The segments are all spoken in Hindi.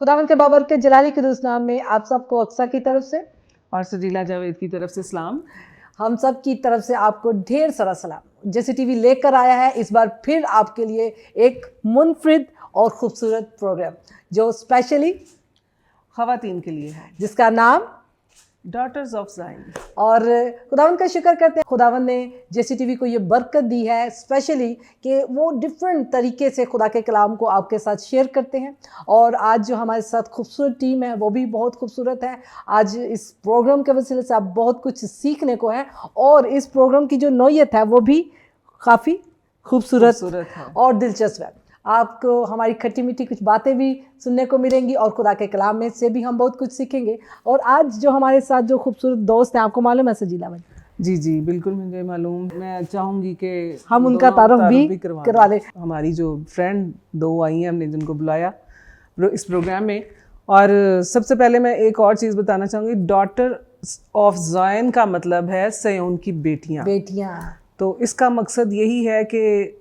खुदावंद के बाबर के जलाली के नाम में आप सबको अक्सा की तरफ से और सजीला जावेद की तरफ से सलाम। हम सब की तरफ से आपको ढेर सारा सलाम। जैसे टीवी लेकर आया है इस बार फिर आपके लिए एक मुनफरिद और खूबसूरत प्रोग्राम जो स्पेशली ख़वातीन के लिए है, जिसका नाम डॉटर्स ऑफ ज़ायन। और खुदावंद का शुक्र करते हैं, खुदावंद ने जैसी टीवी को ये बरकत दी है स्पेशली कि वो डिफरेंट तरीके से खुदा के कलाम को आपके साथ शेयर करते हैं। और आज जो हमारे साथ खूबसूरत टीम है वो भी बहुत खूबसूरत है। आज इस प्रोग्राम के वसीले से आप बहुत कुछ सीखने को है और इस प्रोग्राम की जो नौयत है वो भी काफ़ी खूबसूरत है और दिलचस्प है। आपको हमारी खट्टी मीठी कुछ बातें भी सुनने को मिलेंगी और खुदा के कलाम में से भी हम बहुत कुछ सीखेंगे। और आज जो हमारे साथ जो खूबसूरत दोस्त हैं, आपको मालूम है सजीला भाई? जी जी बिल्कुल मुझे मालूम। मैं चाहूँगी कि हम उनका तारुफ भी करवा दें। हमारी जो फ्रेंड दो आई हैं, हमने जिनको बुलाया इस प्रोग्राम में। और सबसे पहले मैं एक और चीज़ बताना चाहूँगी, डॉटर ऑफ ज़ायन का मतलब है सयोन की बेटियाँ। तो इसका मकसद यही है कि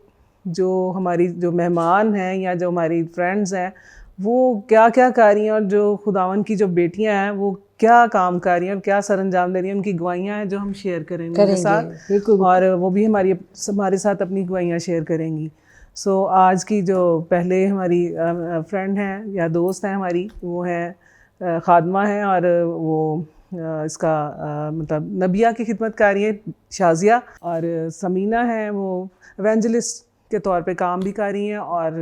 जो हमारी जो मेहमान हैं या जो हमारी फ्रेंड्स हैं वो क्या क्या कर रही हैं और जो खुदावन की जो बेटियां हैं वो क्या काम कर रही हैं और क्या सरअंजाम दे रही हैं, उनकी गवाहियां हैं जो हम शेयर करेंगे उनके साथ। और वो भी हमारे साथ अपनी गवाहियां शेयर करेंगी। सो आज की जो पहले हमारी फ्रेंड हैं या दोस्त हैं हमारी, वो हैं खादमा हैं और वो इसका मतलब नबिया की खिदमत कर रही है शाजिया। और समीना है वो एवेंजलिस्ट के तौर पे काम भी कर रही हैं और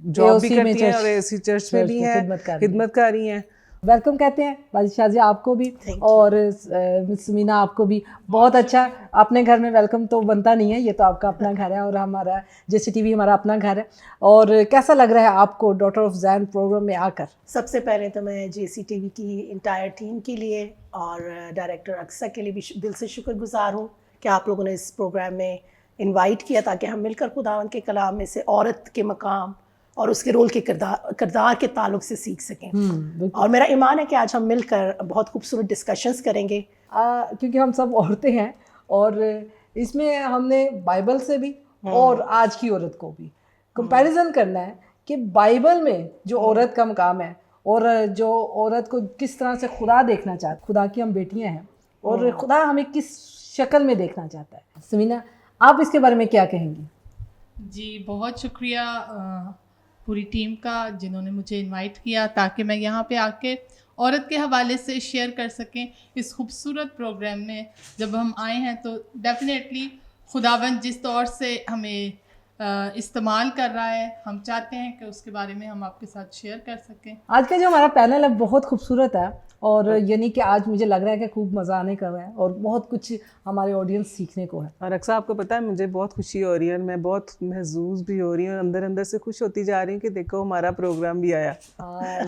जॉब भी करती हैं और एसी चर्च में भी हैं, खिदमत कर रही हैं। वेलकम कहते हैं बादशाह जी आपको भी और समीना आपको भी। बहुत अच्छा, अपने घर में वेलकम तो बनता नहीं है, ये तो आपका अपना घर है और हमारा जैसे टीवी हमारा अपना घर है। और कैसा लग रहा है आपको डॉटर ऑफ ज़ायन प्रोग्राम में आकर? सबसे पहले तो मैं JCTV की इंटायर टीम के लिए और डायरेक्टर अक्सा के लिए भी दिल से शुक्रगुजार हूँ कि आप लोगों ने इस प्रोग्राम में इनवाइट किया ताकि हम मिलकर खुदावंद के कलाम में से औरत के मकाम और उसके रोल के किरदार के ताल्लुक से सीख सकें। और मेरा ईमान है कि आज हम मिलकर बहुत खूबसूरत डिस्कशंस करेंगे क्योंकि हम सब औरतें हैं और इसमें हमने बाइबल से भी और आज की औरत को भी कंपैरिजन करना है कि बाइबल में जो औरत का मकाम है और जो औरत को किस तरह से खुदा देखना चाहता है। खुदा की हम बेटियां हैं और खुदा हमें किस शक्ल में देखना चाहता है। समीना, आप इसके बारे में क्या कहेंगी? जी बहुत शुक्रिया पूरी टीम का जिन्होंने मुझे इनवाइट किया ताकि मैं यहाँ पे आके औरत के हवाले से शेयर कर सकें इस खूबसूरत प्रोग्राम में। जब हम आए हैं तो डेफिनेटली खुदावंद जिस तौर से हमें इस्तेमाल कर रहा है, हम चाहते हैं कि उसके बारे में हम आपके साथ शेयर कर सकें। आज का जो हमारा पैनल है बहुत खूबसूरत है और यानी कि आज मुझे लग रहा है कि खूब मज़ा आने का है और बहुत कुछ हमारे ऑडियंस सीखने को है। और अक्सर आपको पता है मुझे बहुत खुशी हो रही है, मैं बहुत महसूस भी हो रही हूँ, अंदर अंदर से खुश होती जा रही हूँ कि देखो हमारा प्रोग्राम भी आया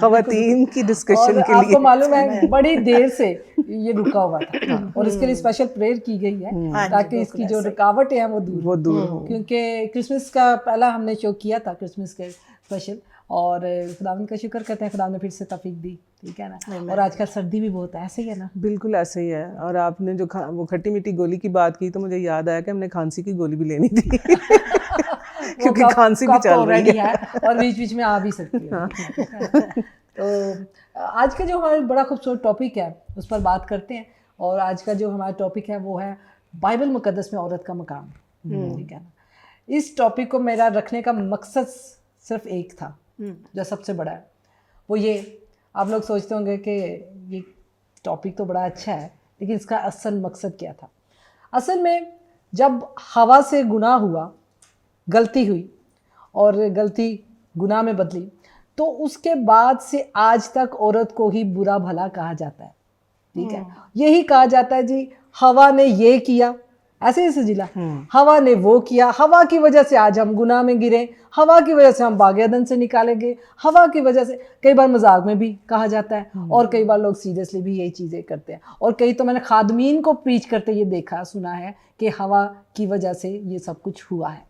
ख़वातीन की डिस्कशन के लिए। आपको मालूम है बड़ी देर से ये रुका हुआ था और इसके लिए स्पेशल प्रेयर की गई है ताकि इसकी जो रुकावटें हैं वो दूर हो। क्योंकि क्रिसमस का पहला हमने शो किया था, क्रिसमस के स्पेशल, और खुदावंद का शुक्र करते हैं खुदा ने फिर से तौफीक दी, ठीक है ना। और आजकल सर्दी भी बहुत है, ऐसे ही है ना? बिल्कुल ऐसे ही है। और आपने जो वो खट्टी मीठी गोली की बात की तो मुझे याद आया कि हमने खांसी की गोली भी लेनी थी क्योंकि खांसी भी चल रही है और बीच बीच में आ भी सकती है। तो आज का जो हमारा बड़ा खूबसूरत टॉपिक है उस पर बात करते हैं। और आज का जो हमारा टॉपिक है वो है बाइबल मुकद्दस में औरत का मकाम, ठीक है ना। इस टॉपिक को मेरा रखने का मकसद सिर्फ एक था जो सबसे बड़ा है, वो ये, आप लोग सोचते होंगे कि ये टॉपिक तो बड़ा अच्छा है लेकिन इसका असल मकसद क्या था। असल में जब हवा से गुनाह हुआ, गलती हुई और गलती गुनाह में बदली, तो उसके बाद से आज तक औरत को ही बुरा भला कहा जाता है, ठीक है। यही कहा जाता है जी हवा ने ये किया, ऐसे ही सजीला, हवा ने वो किया, हवा की वजह से आज हम गुनाह में गिरे, हवा की वजह से हम बाग़-ए-अदन से निकाले गए, हवा की वजह से। कई बार मजाक में भी कहा जाता है और कई बार लोग सीरियसली भी यही चीज़ें करते हैं। और कई तो मैंने खादमीन को प्रीच करते ये देखा सुना है कि हवा की वजह से ये सब कुछ हुआ है।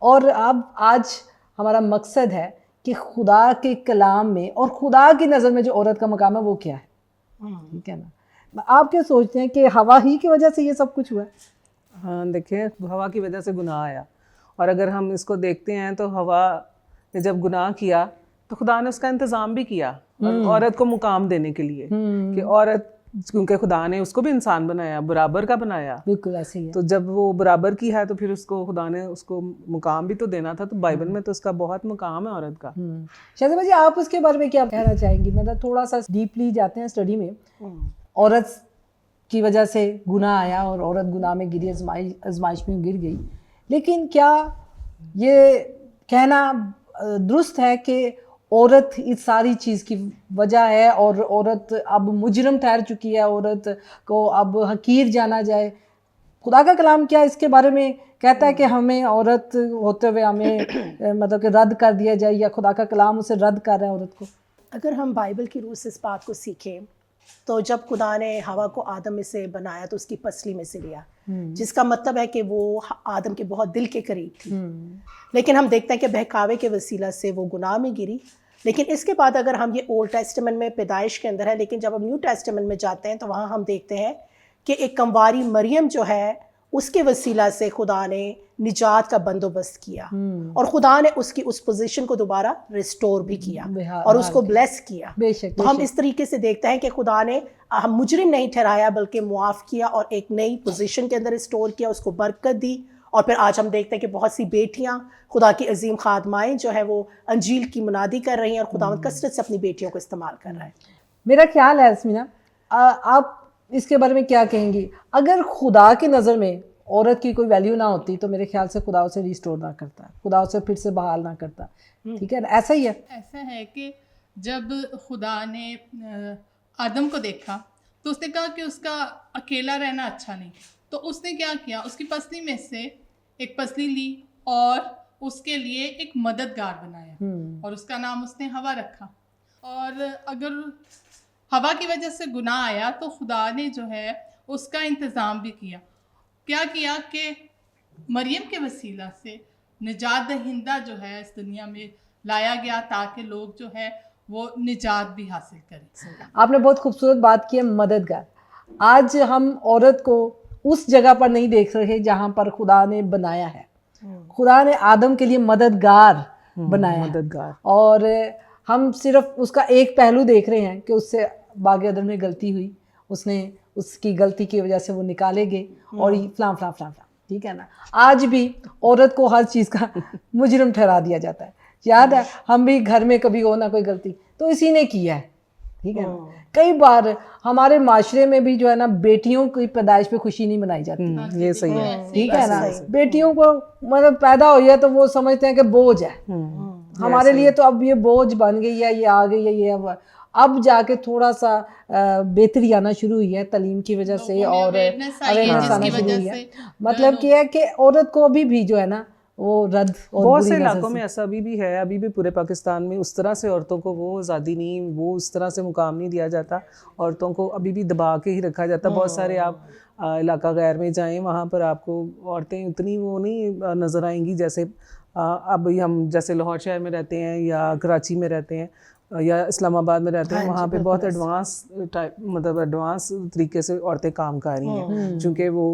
और अब आज हमारा मकसद है कि खुदा के कलाम में और खुदा की नज़र में जो औरत का मकाम है वो क्या है, ठीक है ना। आप क्या सोचते हैं कि हवा ही की वजह से ये सब कुछ हुआ है? हाँ देखिए, हवा की वजह से गुनाह आया और अगर हम इसको देखते हैं तो हवा ने जब गुनाह किया तो खुदा ने उसका इंतज़ाम भी किया और औरत को मुकाम देने के लिए कि औरत, क्योंकि खुदा ने उसको भी इंसान बनाया, बराबर का बनाया, बिल्कुल ऐसे ही है। तो जब वो बराबर की है तो फिर उसको खुदा ने उसको मुकाम भी तो देना था। तो बाइबल में तो उसका बहुत मुकाम है औरत का। शाज़िबा जी, आप उसके बारे में क्या कहना चाहेंगी? मतलब थोड़ा सा डीपली जाते हैं स्टडी में। औरत की वजह से गुनाह आया और औरत गुनाह में गिरी, आजमाइश में गिर गई, लेकिन क्या ये कहना दुरुस्त है कि औरत इस सारी चीज़ की वजह है और औरत अब मुजरम ठहर चुकी है, औरत को अब हकीर जाना जाए? खुदा का कलाम क्या इसके बारे में कहता है कि हमें औरत होते हुए हमें मतलब कि रद्द कर दिया जाए, या खुदा का कलाम उसे रद्द कर रहा है औरत को? अगर हम बाइबल की रूह से इस बात को सीखें तो जब खुदा ने हवा को आदम में से बनाया तो उसकी पसली में से लिया, जिसका मतलब है कि वो आदम के बहुत दिल के करीब थी। लेकिन हम देखते हैं कि बहकावे के वसीला से वो गुनाह में गिरी। लेकिन इसके बाद अगर हम ये ओल्ड टेस्टामेंट में पैदाइश के अंदर है, लेकिन जब हम न्यू टेस्टामेंट में जाते हैं तो वहाँ हम देखते हैं कि एक कंवारी मरियम जो है उसके वसीला से खुदा ने निजात का बंदोबस्त किया और खुदा ने उसकी उस पोजीशन को दोबारा रिस्टोर भी किया और उसको ब्लेस किया। बेशक, तो हम इस तरीके से देखते हैं कि खुदा ने हम मुजरिम नहीं ठहराया बल्कि मुआफ़ किया और एक नई पोजीशन के अंदर रिस्टोर किया, उसको बरकत दी। और फिर आज हम देखते हैं कि बहुत सी बेटियां खुदा की अजीम खादमाएँ जो है वो अंजील की मुनादी कर रही हैं और खुदा कसरत से अपनी बेटियों को इस्तेमाल कर रहा है। मेरा ख्याल है यास्मीना, आप इसके बारे में क्या कहेंगी? अगर खुदा की नज़र में औरत की कोई वैल्यू ना होती तो मेरे ख्याल से खुदा उसे रिस्टोर ना करता, खुदा उसे फिर से बहाल ना करता। ठीक है ना, ऐसा ही है। ऐसा है कि जब खुदा ने आदम को देखा तो उसने कहा कि उसका अकेला रहना अच्छा नहीं, तो उसने क्या किया, उसकी पसली में से एक पसली ली और उसके लिए एक मददगार बनाया और उसका नाम उसने हवा रखा। और अगर हवा की वजह से गुनाह आया तो खुदा ने जो है उसका इंतज़ाम भी किया। क्या किया कि मरियम के वसीला से निजात दहिंदा जो है इस दुनिया में लाया गया ताकि लोग जो है वो निजात भी हासिल करें। आपने बहुत खूबसूरत बात की है, मददगार। आज हम औरत को उस जगह पर नहीं देख रहे जहाँ पर खुदा ने बनाया है। खुदा ने आदम के लिए मददगार बनाया मददगार, और हम सिर्फ उसका एक पहलू देख रहे हैं कि उससे बागे अदन में गलती हुई, उसने उसकी गलती की वजह से वो निकाले गए और फलां फलां फलां फलां। ठीक है ना, आज भी औरत को हर चीज़ का मुजरिम ठहरा दिया जाता है। याद है, हम भी घर में कभी हो ना कोई गलती तो इसी ने किया है। ठीक है ना, कई बार हमारे माशरे में भी जो है ना बेटियों की पैदाइश पे खुशी नहीं मनाई जाती। ये सही है। ठीक है ना, बेटियों को मतलब पैदा हुई है तो वो समझते हैं कि बोझ है हमारे लिए, तो अब ये बोझ बन गई है, ये आ गई है, ये अब जाके थोड़ा सा बेहतरी आना शुरू हुई है तालीम की वजह से और अवेयरनेस आना शुरू हुई है। मतलब क्या है कि औरत को अभी भी जो है ना वो रद्द और बहुत से इलाकों में ऐसा अभी भी है, अभी भी पूरे पाकिस्तान में उस तरह से औरतों को वो आज़ादी नहीं, वो उस तरह से मुकाम नहीं दिया जाता। औरतों को अभी भी दबा के ही रखा जाता। बहुत सारे आप इलाका गैर में जाएं, वहाँ पर आपको औरतें उतनी वो नहीं नज़र आएंगी जैसे अभी हम जैसे लाहौर शहर में रहते हैं या कराची में रहते हैं या इस्लामाबाद में रहते हैं। वहाँ पे बहुत एडवांस टाइप मतलब एडवांस तरीके से औरतें काम कर रही हैं, क्योंकि वो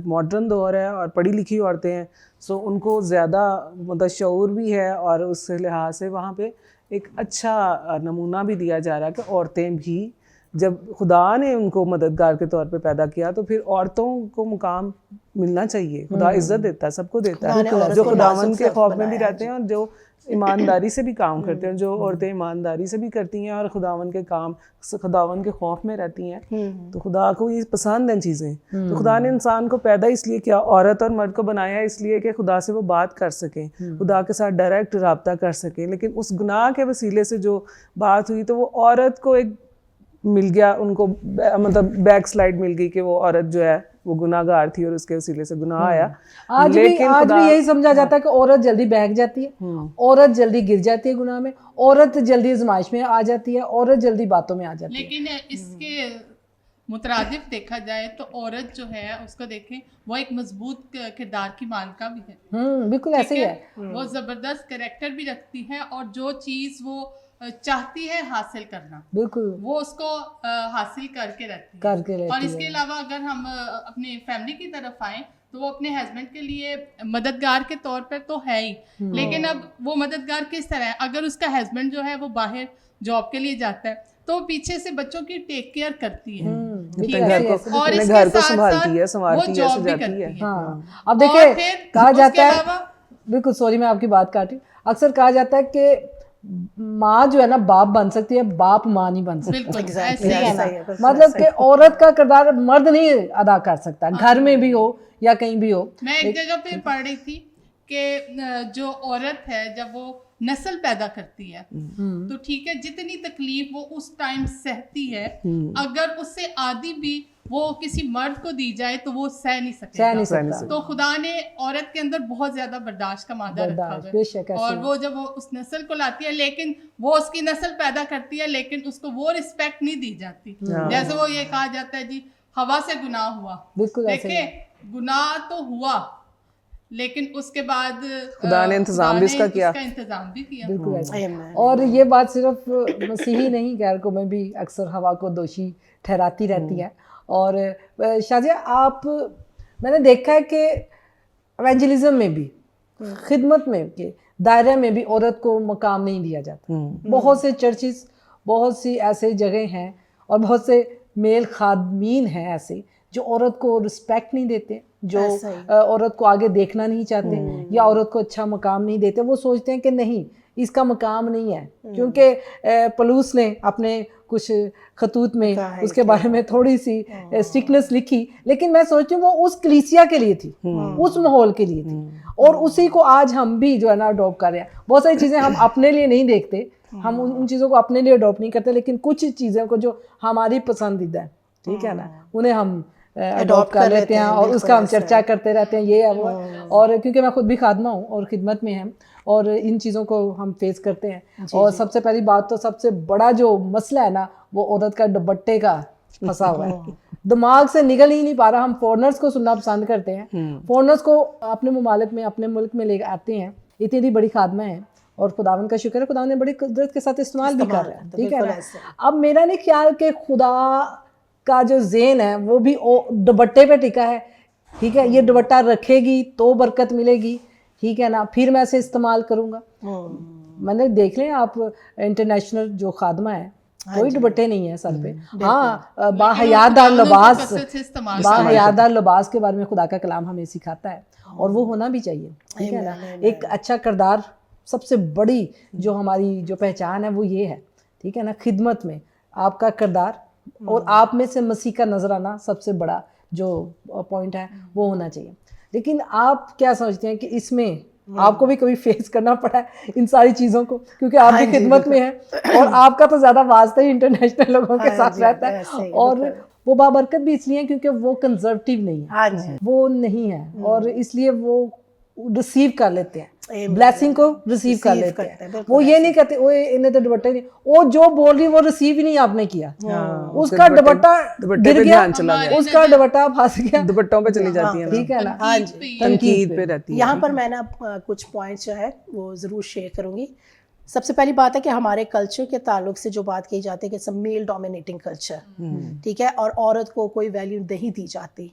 मॉडर्न दौर है और पढ़ी लिखी औरतें हैं, सो उनको ज़्यादा मतलब शऊर भी है और उस लिहाज से वहाँ पे एक अच्छा नमूना भी दिया जा रहा है कि औरतें भी, जब खुदा ने उनको मददगार के तौर पे पैदा किया तो फिर औरतों को मुकाम मिलना चाहिए। खुदा इज्जत देता है, सबको देता है, जो खुदावन के खौफ में भी रहते हैं और जो ईमानदारी से भी काम करते हैं। जो औरतें ईमानदारी से भी करती हैं और खुदावन के काम, खुदावन के खौफ में रहती हैं, तो खुदा को ये पसंद हैं चीज़ें। तो खुदा ने इंसान को पैदा इसलिए किया, औरत और मर्द को बनाया इसलिए कि खुदा से वो बात कर सकें, खुदा के साथ डायरेक्ट रब्ता कर सकें। लेकिन उस गुनाह के वसीले से जो बात हुई तो वो औरत को एक मिल गया, उनको मतलब बैक स्लाइड मिल गई कि वो औरत जो है वो गुनाहगार थी और उसके वसीले से गुनाह आया। आज भी यही समझा जाता है कि औरत जल्दी बहक जाती है, औरत जल्दी गिर जाती है गुनाह में, औरत जल्दी आजमाइश में आ जाती है, औरत जल्दी बातों में आ जाती है। लेकिन इसके मुतरादिफ देखा जाए तो औरत जो है उसको देखें वो एक मजबूत किरदार की मालिका भी है। बिल्कुल ऐसे ही है। वो ज़बरदस्त कैरेक्टर भी रखती है और जो चीज़ वो चाहती है हासिल करना, बिल्कुल वो उसको हासिल करके रहती है। और इसके अलावा अगर हम अपने फैमिली की तरफ आएँ तो वो अपने हस्बैंड के लिए मददगार के तौर पर तो है ही, लेकिन अब वो मददगार किस तरह है, अगर उसका हस्बैंड जो है वो बाहर जॉब के लिए जाता है तो वो पीछे से बच्चों की टेक केयर करती है, ठीक अपने घर है, को और अपने इसके घर को साथ संभालती है, साथ संवारती वो है, जॉब भी सजाती करती है। है। हाँ अब और देखिए फिर कहा उसके जाता है, अलावा बिल्कुल सॉरी मैं आपकी बात काटी, अक्सर कहा जाता है कि माँ जो है ना बाप बन सकती है, बाप माँ नहीं बन सकती। बिल्कुल Exactly, ऐसे ही ठीक है है। ना? सही है, बिल्कुल मतलब ऐसे कि औरत का किरदार मर्द नहीं अदा कर सकता, घर में भी हो या कहीं भी हो। मैं एक जगह पे पढ़ रही थी कि जो औरत है जब वो नस्ल पैदा करती है तो ठीक है, जितनी तकलीफ वो उस टाइम सहती है, अगर उससे आधी भी वो किसी मर्द को दी जाए तो वो सह नहीं सह नहीं सकेगा। सकता। तो खुदा ने औरत के अंदर बहुत ज्यादा बर्दाश्त का मादा रखा बर्दाश्त, हुआ बेशक है, ऐसे और है। वो जब वो उस नस्ल को लाती है, लेकिन वो उसकी नस्ल पैदा करती है, लेकिन उसको वो रिस्पेक्ट नहीं दी जाती। जैसे वो ये कहा जाता है जी हवा से गुनाह हुआ, बिल्कुल ऐसे देखिए गुनाह तो हुआ, लेकिन उसके बाद खुदा ने इंतजाम भी इसका किया। इंतजाम भी किया। बिल्कुल ऐसे। Amen. और ये बात सिर्फ मसीही नहीं, गैर को में भी अक्सर हवा को दोषी ठहराती रहती है। और शाजिया आप, मैंने देखा है कि एवेंजलिज्म में भी, खिदमत में के दायरे में भी औरत को मकाम नहीं दिया जाता। बहुत से चर्चिस, बहुत सी ऐसे जगह हैं और बहुत से मेल खादमीन हैं ऐसे जो औरत को रिस्पेक्ट नहीं देते, जो ऐसा ही। औरत को आगे देखना नहीं चाहते या औरत को अच्छा मकाम नहीं देते। वो सोचते हैं कि नहीं इसका मकाम नहीं है, क्योंकि पलूस ने अपने कुछ खतूत में उसके बारे में थोड़ी सी स्ट्रिक्टनेस लिखी, लेकिन मैं सोचती हूँ वो उस कलीसिया के लिए थी, उस माहौल के लिए थी, और उसी को आज हम भी जो है ना अडॉप्ट कर रहे हैं। बहुत सारी चीज़ें हम अपने लिए नहीं देखते, हम उन चीज़ों को अपने लिए अडॉप्ट नहीं करते, लेकिन कुछ चीज़ों को जो हमारी पसंदीदा है, ठीक है ना, उन्हें हम अडॉप्ट कर लेते हैं और उसका हम चर्चा करते रहते हैं, ये है वो है। और क्योंकि मैं खुद भी खादमा हूँ और खिदमत में हैं और इन चीज़ों को हम फेस करते हैं। और सबसे पहली बात तो सबसे बड़ा जो मसला है ना वो औरत का दुपट्टे का फंसा हुआ है, दिमाग से निकल ही नहीं पा रहा। हम फॉरनर्स को सुनना पसंद करते हैं, फॉरनर्स को अपने ममालिक में, अपने मुल्क में ले आते हैं, इतनी बड़ी खादमा है और खुदावन का शुक्र है, खुदावन ने बड़ी कुदरत के साथ इस्तेमाल भी कर रहा है, ठीक है ना। अब मेरा नहीं ख्याल कि खुदा का जो ज़ेन है वो भी दुपट्टे पे टिका है, ठीक है। ये दुपट्टा रखेगी तो बरकत मिलेगी, ठीक है ना, फिर मैं इसे इस्तेमाल करूँगा। मैंने देख लें आप इंटरनेशनल जो खादमा है कोई दुपट्टे नहीं है सर पे। हाँ, बाहयादार लिबास, बाहयादार लिबास के बारे में खुदा का कलाम हमें सिखाता है और वो होना भी चाहिए, ठीक है ना। एक अच्छा किरदार, सबसे बड़ी जो हमारी जो पहचान है वो ये है, ठीक है ना, खिदमत में आपका किरदार और आप में से मसीह का नजराना सबसे बड़ा जो पॉइंट है वो होना चाहिए। लेकिन आप क्या समझते हैं कि इसमें आपको भी कभी फेस करना पड़ा है इन सारी चीज़ों को, क्योंकि आप भी खिदमत में हैं और आपका तो ज़्यादा वास्ता ही इंटरनेशनल लोगों के साथ रहता है, और वो बाबरकत भी इसलिए है क्योंकि वो कंजर्वेटिव नहीं है, वो नहीं है, और इसलिए वो रिसीव कर लेते हैं, ब्लेसिंग को रिसीव कर लेते हैं। वो ये नहीं कहते ओए इन्हें तो दुपट्टे नहीं, वो जो बोल रही वो रिसीव ही नहीं आपने किया, उसका दुपट्टा गिर गया, उसका दुपट्टा फंस गया, दुपट्टों पे चली जाती है, ठीक है ना, तनकीद पे रहती है। यहाँ पर मैं ना कुछ पॉइंट्स जो है वो ज़रूर शेयर करूँगी। सबसे पहली बात है कि हमारे कल्चर के ताल्लुक से जो बात की जाती है कि सब मेल डोमिनेटिंग कल्चर, ठीक है, और औरत को कोई वैल्यू नहीं दी जाती।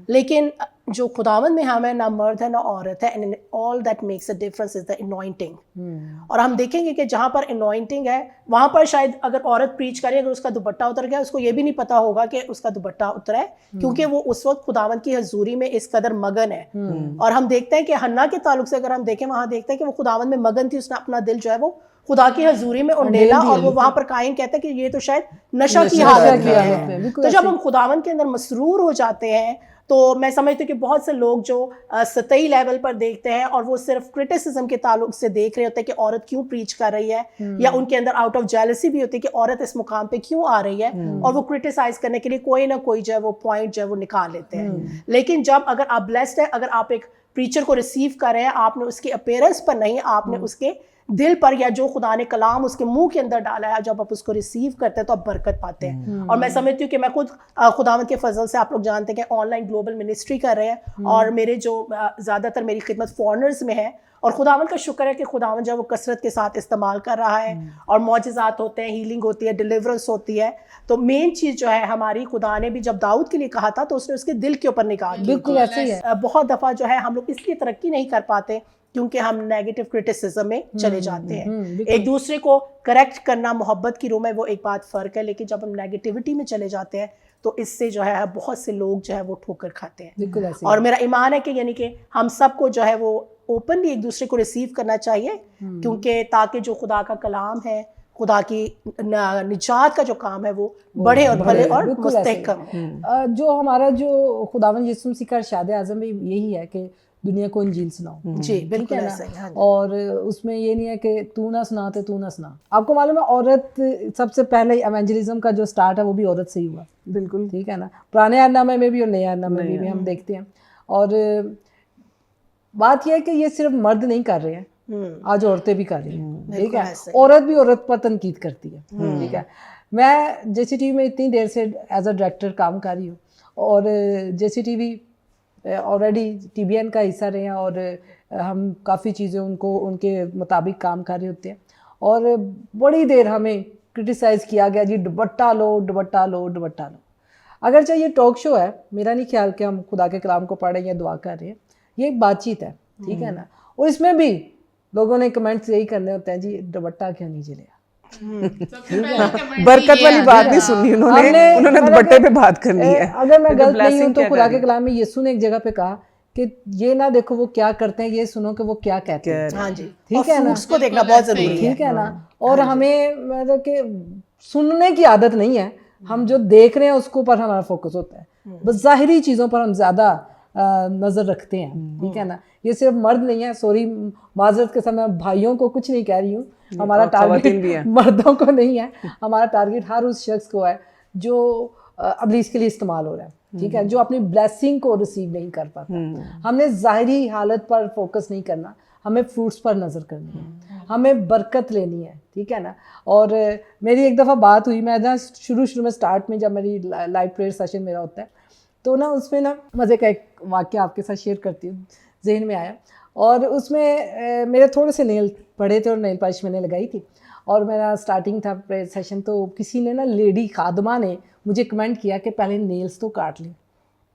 लेकिन जो खुदावंद में हम है, ना मर्द है ना औरत है, and all that makes a difference is the anointing. और हम देखेंगे कि जहाँ पर अनॉइंटिंग है वहाँ पर शायद अगर औरत प्रीच करे, अगर उसका दुपट्टा उतर गया, उसको ये भी नहीं पता होगा कि उसका दुपट्टा उतरा है, क्योंकि वो उस वक्त खुदावंद की हजूरी में इस कदर मगन है। और हम देखते हैं कि हन्ना के ताल्लुक से अगर हम देखें, वहाँ देखते हैं कि वो खुदावंद में मगन थी, उसने अपना दिल जो है वो खुदा की हजूरी में उंडेला, और वो वहाँ पर कायम कहता है कि ये तो शायद नशा की हालत में है। तो जब हम खुदावंद के अंदर मसरूर हो जाते हैं तो मैं समझती हूँ कि बहुत से लोग जो सतही लेवल पर देखते हैं और वो सिर्फ क्रिटिसिज्म के ताल्लुक से देख रहे होते हैं कि औरत क्यों प्रीच कर रही है, या उनके अंदर आउट ऑफ जेलसी भी होती है कि औरत इस मुकाम पे क्यों आ रही है, और वो क्रिटिसाइज करने के लिए कोई ना कोई जो है वो पॉइंट जो है वो निकाल लेते हैं। लेकिन जब अगर आप ब्लेस्ड है, अगर आप एक प्रीचर को रिसीव कर रहे हैं, आपने उसके अपीयरेंस पर नहीं, आपने उसके दिल पर, या जो खुदा ने कलाम उसके मुंह के अंदर डाला है, जब आप उसको रिसीव करते हैं तो आप बरकत पाते हैं। और मैं समझती हूँ कि मैं खुद खुदावंद के फजल से, आप लोग जानते हैं कि ऑनलाइन ग्लोबल मिनिस्ट्री कर रहे हैं, और मेरे जो ज़्यादातर मेरी खिदमत फॉरेनर्स में है, और खुदावन का शुक्र है कि खुदावन जब वो कसरत के साथ इस्तेमाल कर रहा है और मौजज़ात होते हैं, हीलिंग होती है, डिलीवरेंस होती है। तो मेन चीज़ जो है हमारी, खुदा ने भी जब दाऊद के लिए कहा था तो उसने उसके दिल के ऊपर निकाह की। बिल्कुल ऐसे ही है। बहुत दफ़ा जो है हम लोग इसलिए तरक्की नहीं कर पाते क्योंकि हम नेगेटिव क्रिटिसिज्म में चले जाते हैं। एक दूसरे को करेक्ट करना मोहब्बत की रूह में वो एक बात फ़र्क है, लेकिन जब हम नेगेटिविटी में चले जाते हैं तो इससे जो है बहुत से लोग जो है वो ठोकर खाते हैं। बिल्कुल ऐसे और मेरा ईमान है कि यानी कि हम सबको जो है वो ओपनली एक दूसरे को रिसीव करना चाहिए, क्योंकि ताकि जो खुदा का कलाम है, खुदा की निजात का जो काम है वो बढ़े और भले और बिल्कुल ऐसे ही। मुस्तहकम। जो हमारा जो खुदावन यीशु मसीह का इरशाद आज़म भी यही है कि दुनिया को इंजील सुनाओ। जी बिल्कुल है ना? ऐसा ही, हाँ जी। और उसमें ये नहीं है कि तू ना सुना तो तू ना सुना। आपको मालूम है औरत सबसे पहले एवेंजलिज्म का जो स्टार्ट है वो भी औरत से ही हुआ। बिल्कुल, ठीक है ना, पुराने आयरनामे में भी और नए आयरनामे में भी हम देखते हैं। और बात यह है कि ये सिर्फ मर्द नहीं कर रहे हैं, आज औरतें भी कर रही हैं। ठीक है, ऐसे औरत भी औरत पर तनकीद करती है। ठीक है, मैं JCTV में इतनी देर से एज अ डायरेक्टर काम कर रही हूँ और JCTV ऑलरेडी TBN का हिस्सा रहे हैं और हम काफ़ी चीज़ें उनको उनके मुताबिक काम कर रहे होते हैं। और बड़ी देर हमें क्रिटिसाइज़ किया गया, जी दुपट्टा लो दुपट्टा लो दुपट्टा लो। अगर चाहे ये टॉक शो है, मेरा नहीं ख्याल कि हम खुदा के कलाम को पढ़ रहे हैं या दुआ कर रहे हैं, ये एक बातचीत है। ठीक है ना, और इसमें भी लोगों ने कमेंट्स यही करने होते हैं, जी दुपट्टा क्यों नहीं नीचे लिया। बरकत वाली बात नहीं सुनी उन्होंने दुपट्टे पे बात करनी है। अगर मैं गलत नहीं हूँ तो खुदा के कलाम में यीशु ने एक जगह पे कहा कि ये ना देखो वो क्या करते हैं, ये सुनो कि वो क्या कहते हैं। हाँ जी, ठीक है ना, उसको देखना बहुत जरूरी है। ठीक है ना। और हमें मतलब कि सुनने की आदत नहीं है, हम जो देख रहे हैं उसको पर हमारा फोकस होता है। बस ज़ाहिरी चीज़ों पर हम ज़्यादा नज़र रखते हैं। ठीक है ना, ये सिर्फ मर्द नहीं है, सॉरी माजरत के साथ मैं भाइयों को कुछ नहीं कह रही हूँ, हमारा टारगेट मर्दों को नहीं है, हमारा टारगेट हर उस शख्स को है जो अबलीस के लिए इस्तेमाल हो रहा है। ठीक है, जो अपनी ब्लेसिंग को रिसीव नहीं कर पाता। हमने ज़ाहिरी हालत पर फोकस नहीं करना, हमें फ्रूट्स पर नज़र करनी है, हमें बरकत लेनी है। ठीक है ना। और मेरी एक दफ़ा बात हुई, मैं ना शुरू में स्टार्ट में जब मेरी लाइव प्रेयर सेशन मेरा होता है तो ना उसमें ना मज़े का एक वाक़या आपके साथ शेयर करती हूँ, जहन में आया। और उसमें मेरे थोड़े से नेल पड़े थे और नेल पॉलिश मैंने लगाई थी और मेरा स्टार्टिंग था प्रेयर सेशन। तो किसी ने ना, लेडी खादमा ने मुझे कमेंट किया कि पहले नेल्स तो काट लें।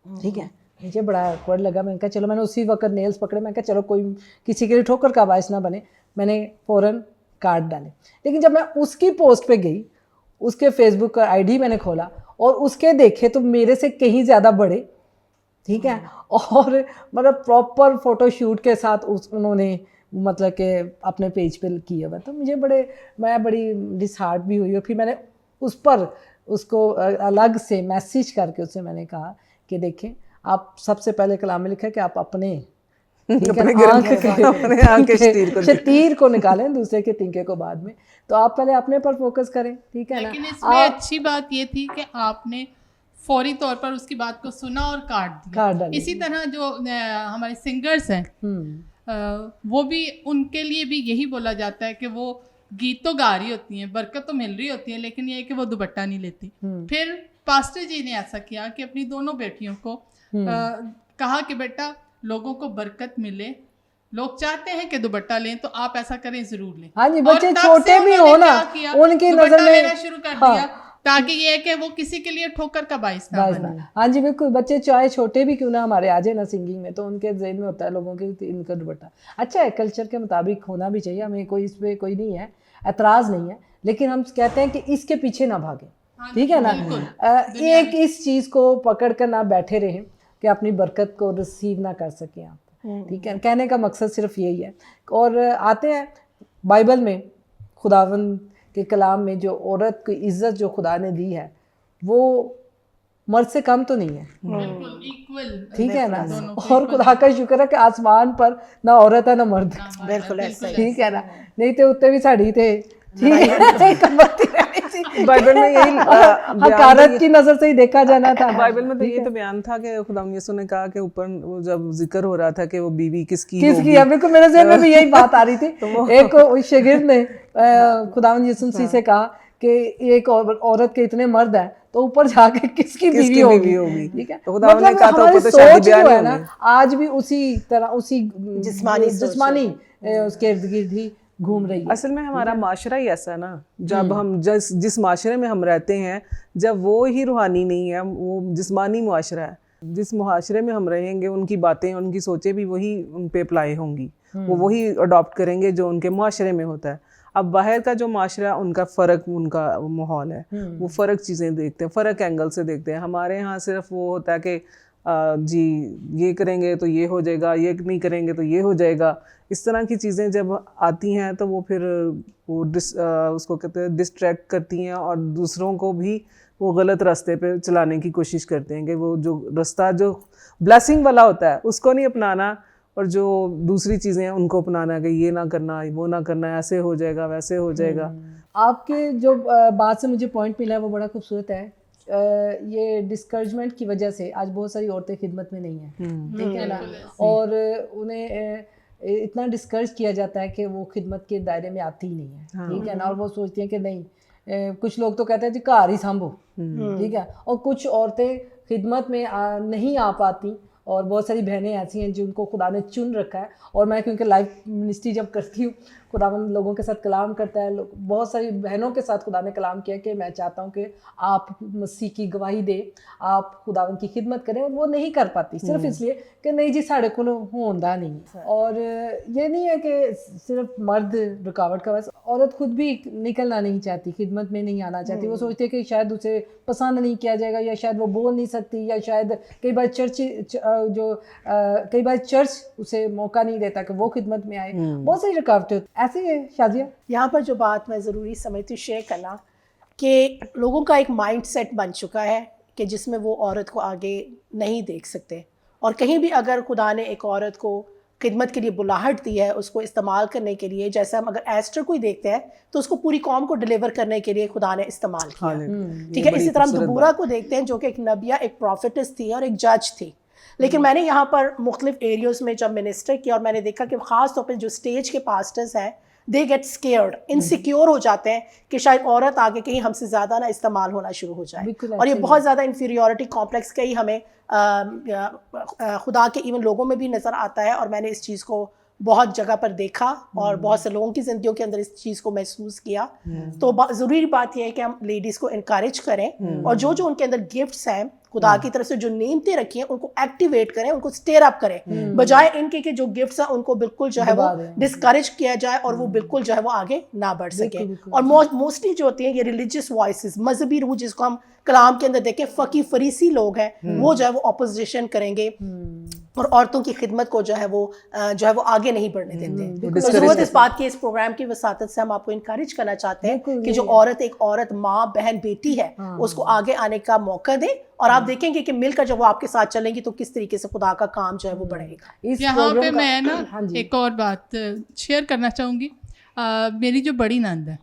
ठीक है, मुझे बड़ा awkward लगा। मैंने कहा चलो, मैंने उसी वक्त नेल्स पकड़े, मैं कहा चलो कोई किसी के लिए ठोकर का बायस ना बने, मैंने फ़ौरन काट डाले। लेकिन जब मैं उसकी पोस्ट पे गई, उसके फेसबुक का ID मैंने खोला और उसके देखे तो मेरे से कहीं ज़्यादा बड़े। ठीक है, और मतलब प्रॉपर फ़ोटोशूट के साथ उन्होंने मतलब कि अपने पेज पे किया हुआ। तो मैं बड़ी डिसहार्ट भी हुई और फिर मैंने उस पर उसको अलग से मैसेज करके उससे मैंने कहा कि देखें, आप सबसे पहले कलाम में लिखा है कि आप अपने तीर को निकालें, दूसरे के तिनके को बाद में। तो आप पहले अपने पर फोकस करें। ठीक है ना। लेकिन इसमें अच्छी बात ये थी कि आपने फौरी तौर पर उसकी बात को सुना और काट दिया। इसी तरह जो हमारे सिंगर्स हैं, वो भी, उनके लिए भी यही बोला जाता है कि वो गीत तो गा रही होती हैं, बरकत तो मिल रही होती है, लेकिन ये है कि वो दुपट्टा नहीं लेती। फिर पास्टर जी ने ऐसा किया कि अपनी दोनों बेटियों को कहा कि बेटा, लोगों को बरकत मिले, लोग चाहते हैं कि दुपट्टा लें, तो आप ऐसा करें, जरूर लें। हाँ जी, बच्चे छोटे भी हो ना, उनकी नजर में लेना शुरू कर दिया, ताकि ये है कि वो किसी के लिए ठोकर का बाइस ना बने। हाँ जी बिल्कुल, बच्चे चाहे छोटे भी क्यों ना हमारे आ जाए ना सिंगिंग में, तो उनके ज़हन में होता है लोगों के इनका दुपट्टा अच्छा है, कल्चर के मुताबिक होना भी चाहिए, हमें कोई इस पर कोई नहीं है, एतराज़ नहीं है, लेकिन हम कहते हैं कि इसके पीछे ना भागे। ठीक है ना, एक इस चीज़ को पकड़ कर ना बैठे रहें कि अपनी बरकत को रिसीव ना कर सकें आप। ठीक है, कहने का मकसद सिर्फ यही है। और आते हैं बाइबल में, खुदावंद के कलाम में जो औरत की इज्जत जो खुदा ने दी है वो मर्द से कम तो नहीं है। ठीक है ना। और खुदा का शुक्र है कि आसमान पर ना औरत है ना मर्द। बिल्कुल ऐसा ही। ठीक है ना, नहीं तो उत्ते भी साड़ी थे। ठीक है, बाइबल में यही हकारत की नजर से ही देखा जाना था। बाइबल में तो ये तो बयान था कि खुदा यीशु ने कहा कि ऊपर जब जिक्र हो रहा था कि वो बीवी किसकी है, बिल्कुल मेरे ज़हन में भी यही बात आ रही थी। एक शागिर्द ने खुदावंद यीशु मसीह से कहा कि एक औरत के इतने मर्द हैं तो ऊपर जाके किसकी बीवी होगी। ठीक है, तो मतलब हमारी सोच जो है ना आज भी उसी तरह, उसी जिस्मानी उसके इर्द गिर्द ही घूम रही है। असल में हमारा माशरा ही ऐसा है ना, जब हम जिस माशरे में हम रहते हैं, जब वो ही रूहानी नहीं है, वो जिस्मानी मुआशरा है, जिस मुआशरे में हम रहेंगे उनकी बातें उनकी सोचें भी वही उन पे अप्लाई होंगी, वो वही अडॉप्ट करेंगे जो उनके मुआशरे में होता है। अब बाहर का जो माशरा है उनका फ़र्क, उनका माहौल है, वो फ़र्क चीज़ें देखते हैं, फ़र्क एंगल से देखते हैं। हमारे यहाँ सिर्फ वो होता है कि जी ये करेंगे तो ये हो जाएगा, ये नहीं करेंगे तो ये हो जाएगा। इस तरह की चीज़ें जब आती हैं तो वो फिर वो उसको कहते हैं डिस्ट्रैक्ट करती हैं, और दूसरों को भी वो गलत रास्ते पे चलाने की कोशिश करते हैं कि वो जो रास्ता जो ब्लेसिंग वाला होता है उसको नहीं अपनाना, और जो दूसरी चीज़ें हैं उनको अपनाना कि ये ना करना, वो ना करना, ऐसे हो जाएगा, वैसे हो जाएगा। आपके जो बात से मुझे पॉइंट मिला है वो बड़ा खूबसूरत है। ये डिस्करेजमेंट की वजह से आज बहुत सारी औरतें खिदमत में नहीं हैं, ठीक है ना, और उन्हें इतना डिस्करेज किया जाता है कि वो खिदमत के दायरे में आती ही नहीं है, ठीक है ना, और वो सोचती हैं कि नहीं, कुछ लोग तो कहते हैं जी घर ही संभो, ठीक है, और कुछ औरतें खिदमत में नहीं आ पाती, और बहुत सारी बहनें ऐसी हैं जिनको खुदा ने चुन रखा है। और मैं क्योंकि लाइफ मिनिस्ट्री जब करती हूँ, खुदावंद लोगों के साथ कलाम करता है, बहुत सारी बहनों के साथ खुदा ने कलाम किया कि मैं चाहता हूँ कि आप मसीह की गवाही दे, आप खुदावंद की खिदमत करें, और वो नहीं कर पाती सिर्फ इसलिए कि नहीं जी साढ़े को होंदा नहीं। और ये नहीं है कि सिर्फ मर्द रुकावट का, बस औरत खुद भी निकलना नहीं चाहती, खिदमत में नहीं आना चाहती। वो सोचती है कि शायद उसे पसंद नहीं किया जाएगा, या शायद वो बोल नहीं सकती, या शायद कई बार कई बार चर्च उसे मौका नहीं देता कि वो खिदमत में आए। बहुत सारी रुकावटें ऐसे ही है। शादिया, यहाँ पर जो बात मैं ज़रूरी समझती हूँ शेयर करना, कि लोगों का एक माइंड सेट बन चुका है कि जिसमें वो औरत को आगे नहीं देख सकते, और कहीं भी अगर खुदा ने एक औरत को खिदमत के लिए बुलाहट दी है, उसको इस्तेमाल करने के लिए, जैसे हम अगर एस्टर को ही देखते हैं तो उसको पूरी कौम को डिलीवर करने के लिए खुदा ने इस्तेमाल किया, ठीक है। इसी तरह हम दबूरा को देखते हैं जो कि एक नबिया, एक प्रॉफिटेस थी और एक जज थी। लेकिन मैंने यहाँ पर मुख्तलिफ एरियाज़ में जब मिनिस्टर किया, और मैंने देखा कि ख़ास तौर पर जो स्टेज के पास्टर्स हैं, दे गेट स्केयर्ड, इनसिक्योर हो जाते हैं कि शायद औरत आगे कहीं हमसे ज़्यादा ना इस्तेमाल होना शुरू हो जाए, और ये बहुत ज़्यादा इंफीरियॉरिटी कॉम्प्लेक्स कहीं हमें खुदा के इवन लोगों में भी नज़र आता है। और मैंने इस चीज़ को बहुत जगह पर देखा, और बहुत से लोगों की ज़िंदगियों के अंदर इस चीज़ को महसूस किया। तो ज़रूरी बात यह है कि हम लेडीज़ को इनकरेज करें, और जो जो उनके अंदर गिफ्ट्स हैं खुदा की तरफ से, जो नेमतें रखी हैं, उनको एक्टिवेट करें, उनको स्टेयर अप करें, बजाय इनके कि जो गिफ्ट्स हैं उनको बिल्कुल जो है वो डिस्करेज किया जाए, और वो बिल्कुल जो है वो आगे ना बढ़ सके। और मोस्टली जो होती हैं ये रिलीजियस वॉइसेस, मजहबी रूह, जिसको हम कलाम के अंदर देखें फकी फरीसी लोग हैं, वो जो है वो ऑपोजिशन करेंगे, और औरतों की खिदमत को जो है वो आगे नहीं बढ़ने देते। तो जरूरत इस बात की, इस प्रोग्राम की वसातत से हम आपको इनकरेज करना चाहते हैं कि जो औरत, एक औरत, माँ, बहन, बेटी है, उसको आगे आने का मौका दे, और आप देखेंगे कि मिलकर जब वो आपके साथ चलेंगी तो किस तरीके से खुदा का काम जो है वो बढ़ेगा। यहाँ पे मैं ना एक और बात शेयर करना चाहूँगी। मेरी जो बड़ी नंद है,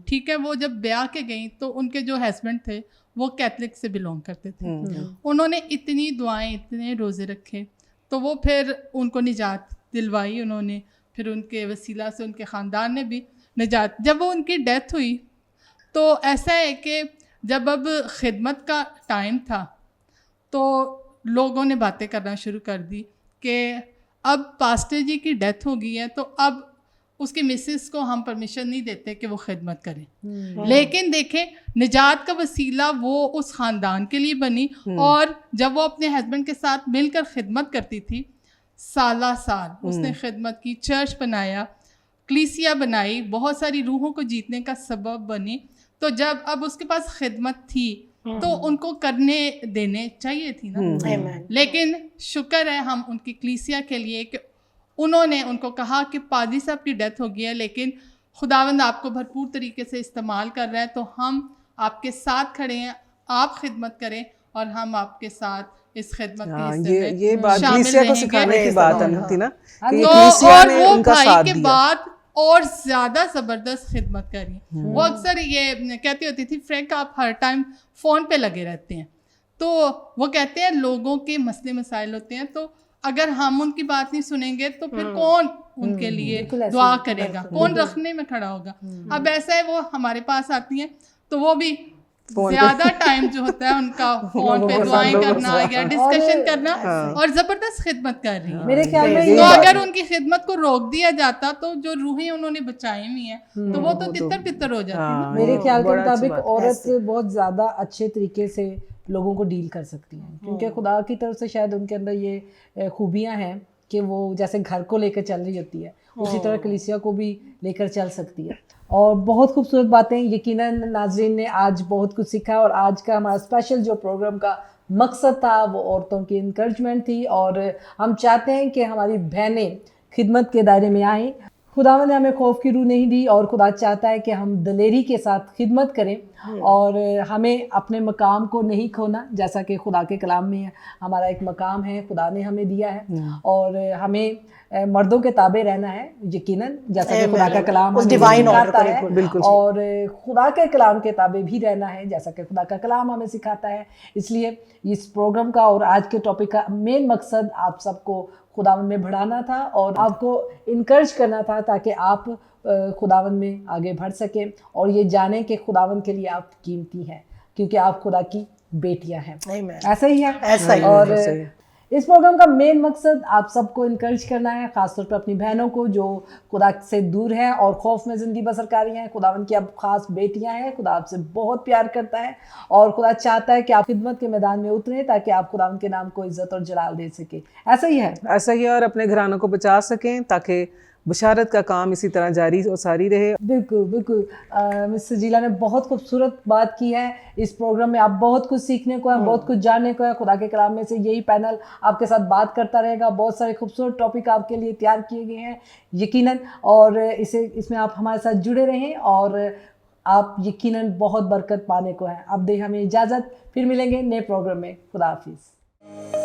ठीक है, वो जब ब्याह के गई तो उनके जो हस्बैंड थे वो कैथलिक से बिलोंग करते थे। उन्होंने इतनी दुआएं, इतने रोज़े रखे, तो वो फिर उनको निजात दिलवाई उन्होंने, फिर उनके वसीला से उनके ख़ानदान ने भी निजात। जब वो उनकी डेथ हुई तो ऐसा है कि जब अब खिदमत का टाइम था तो लोगों ने बातें करना शुरू कर दी कि अब पास्टर जी की डेथ हो गई है तो अब उसकी मिसेस को हम परमिशन नहीं देते कि वो खिदमत करें। लेकिन देखें, निजात का वसीला वो उस ख़ानदान के लिए बनी, और जब वो अपने हस्बैंड के साथ मिलकर खिदमत करती थी, साल उसने खिदमत की, चर्च बनाया, कलीसिया बनाई, बहुत सारी रूहों को जीतने का सबब बनी। तो जब अब उसके पास खिदमत थी तो उनको करने देने चाहिए थी ना। लेकिन शुक्र है हम उनकी कलीसिया के लिए कि उन्होंने उनको कहा कि पादरी साहब की डेथ हो गई है, लेकिन खुदावंद आपको भरपूर तरीके से इस्तेमाल कर रहा है, तो हम आपके साथ खड़े हैं, आप खिदमत करें और हम आपके साथ इस खिदमत के हिस्से में ये बात कलीसिया को सिखाने की बात थी ना, कि तो कलीसिया और ने वो उनका भाई साथ के दिया। बाद और ज़्यादा ज़बरदस्त खिदमत करी। वो अक्सर ये कहती होती थी, फ्रैंक आप हर टाइम फ़ोन पे लगे रहते हैं, तो वो कहते हैं लोगों के मसले मसाइल होते हैं, तो अगर हम उनकी बात नहीं सुनेंगे तो फिर कौन उनके लिए दुआ करेगा, कौन रखने में खड़ा होगा। अब ऐसा है, वो हमारे पास आती हैं तो वो भी ज्यादा टाइम जो होता है उनका फोन पे दुआएं करना या डिस्कशन करना और जबरदस्त खिदमत कर रही है। मेरे ख्याल में तो अगर उनकी खिदमत को रोक दिया जाता तो जो रूहें उन्होंने बचाई हुई हैं तो वो तो तितर बितर हो जाती है। मेरे ख्याल के मुताबिक औरत बहुत ज़्यादा अच्छे तरीके से लोगों को डील कर सकती हैं, क्योंकि खुदा की तरफ से शायद उनके अंदर ये खूबियाँ हैं कि वो जैसे घर को लेकर चल रही होती है उसी तरह कलीसिया को भी लेकर चल सकती है। और बहुत खूबसूरत बातें, यकीनन नाजरीन ने आज बहुत कुछ सीखा और आज का हमारा स्पेशल जो प्रोग्राम का मकसद था वो औरतों की इंकरेजमेंट थी और हम चाहते हैं कि हमारी बहनें खिदमत के दायरे में आएँ। खुदावंद ने हमें खौफ की रूह नहीं दी और खुदा चाहता है कि हम दिलेरी के साथ खिदमत करें और हमें अपने मकाम को नहीं खोना, जैसा कि खुदा के कलाम में हमारा एक मकाम है खुदा ने हमें दिया है और हमें मर्दों के ताबे रहना है, यकीनन जैसा कि खुदा का कलाम उस हमें डिवाइन सिखाता ऑर्डर है बिल्कुल और खुदा के कलाम के ताबे भी रहना है जैसा कि खुदा का कलाम हमें सिखाता है। इसलिए इस प्रोग्राम का और आज के टॉपिक का मेन मकसद आप सबको खुदावन में बढ़ाना था और आपको इनकरेज करना था ताकि आप खुदावन में आगे बढ़ सकें और ये जानें कि खुदावन के लिए आप कीमती हैं क्योंकि आप खुदा की बेटियां हैं। ऐसा ही है, ऐसा ही और ऐसा ही है। इस प्रोग्राम का मेन मकसद आप सबको इनकरेज करना है, खासतौर पर अपनी बहनों को जो खुदा से दूर हैं और खौफ में ज़िंदगी बसर कर रही हैं। खुदावन की अब खास बेटियां हैं, खुदा आपसे बहुत प्यार करता है और खुदा चाहता है कि आप खिदमत के मैदान में उतरें ताकि आप खुदावन के नाम को इज्जत और जलाल दे सके। ऐसा ही है, ऐसा ही है, और अपने घरानों को बचा सकें ताकि बशारत का काम इसी तरह जारी और सारी रहे। बिल्कुल बिल्कुल। मिस सजीला ने बहुत खूबसूरत बात की है। इस प्रोग्राम में आप बहुत कुछ सीखने को है, बहुत कुछ जानने को है। खुदा के कलाम में से यही पैनल आपके साथ बात करता रहेगा। बहुत सारे खूबसूरत टॉपिक आपके लिए तैयार किए गए हैं यकीनन, और इसमें आप हमारे साथ जुड़े रहें और आप यकीनन बहुत बरकत पाने को है। अब दे हमें इजाज़त, फिर मिलेंगे नए प्रोग्राम में। खुदा हाफिज़।